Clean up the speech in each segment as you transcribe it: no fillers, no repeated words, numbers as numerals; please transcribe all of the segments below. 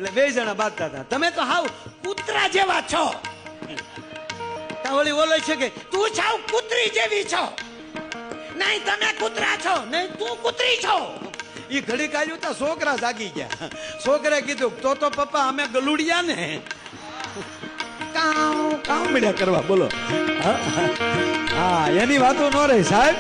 એટલે બે જણા બાંધતા હતા. તમે તો હાવ કૂતરા જેવા છો. વળી ઓલો છે કે તું સાવ કૂતરી જેવી છો. નહીં તમે કૂતરા છો, નહીં તું કૂતરી છો. એ ઘડી કાઢ્યું તો છોકરા જાગી ગયા. છોકરાએ કીધું તો પપ્પા અમે ગલુડિયા ને કામ કામ મળ્યા કરવા. બોલો હા એની વાતો ન રહી સાહેબ.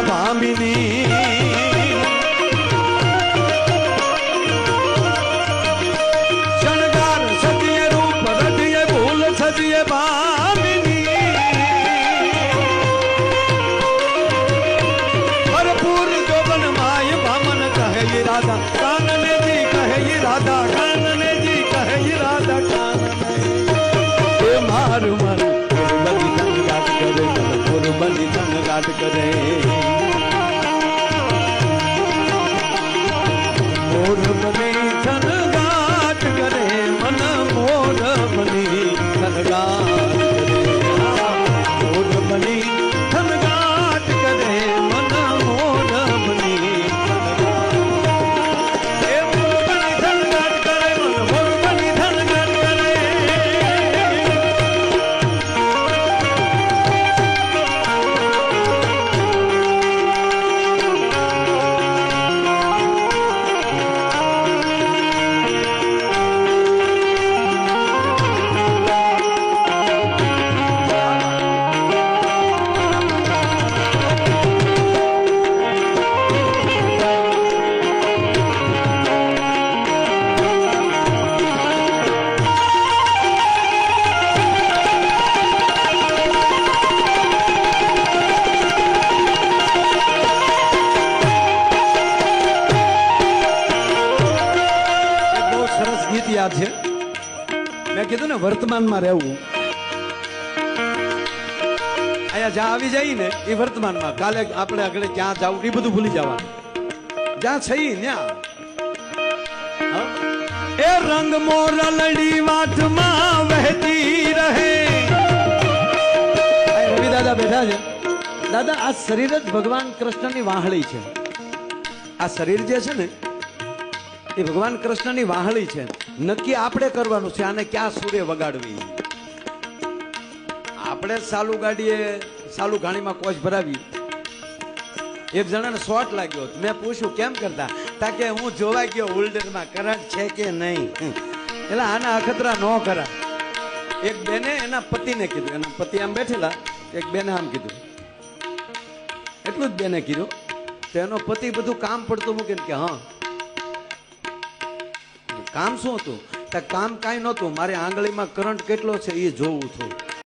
ભામિની શણગાર સજીએ રૂપ રજીએ ભૂલ સજીએ ભામિની ભરપૂર જોબન માય ભામન કહે રાધા કાનને જી કહે રાધા કાનને જી કહે રાધા કાનને એ મારું મારું બધી ધનગાટ કરે બધી ધનગાટ કરે મોર બની ધનગાટ કરે મન મોર બની ધનગાટ કરે મોર બની ધનગાટ કરે મન મોર બની એ મોર બની ધનગાટ કરે મન મોર બની ધનગાટ કરે. છે મેં કીધું ને વર્તમાનમાં રહેવું. અહીંયા જ્યાં આવી જઈએ ને એ વર્તમાનમાં, કાલે આપણે આગળ ક્યાં જવું એ બધું ભૂલી જવાનું. જ્યાં છે ત્યાં એ રંગ મોરલડી વાટમાં વહેતી રહે. રવિ દાદા બેઠા છે. દાદા આ શરીર જ ભગવાન કૃષ્ણની વાહળી છે. આ શરીર જે છે ને એ ભગવાન કૃષ્ણની વાહળી છે. નક્કી આપણે કરવાનું છે આને ક્યાં સૂરે વગાડવી. આપણે સાલુ ગાડીએ સાલુ ઘાણીમાં કોચ ભરાવી. એક જણાને શોર્ટ લાગ્યો. મેં પૂછ્યું કેમ કરતા? તાકે હું જોવા ગયો હોલ્ડરમાં કરંટ છે કે નહીં. એટલે આના અખતરા ન કરા. એક બેને એના પતિને કીધું. એના પતિ આમ બેઠેલા, એક બેને આમ કીધું. એટલું જ બેને કીધું. તો એનો પતિ બધું કામ પડતું મૂકીને કે હા કામ શું હતું? કામ કાંઈ નહોતું, મારી આંગળીમાં કરંટ કેટલો છે એ જોવું હતું.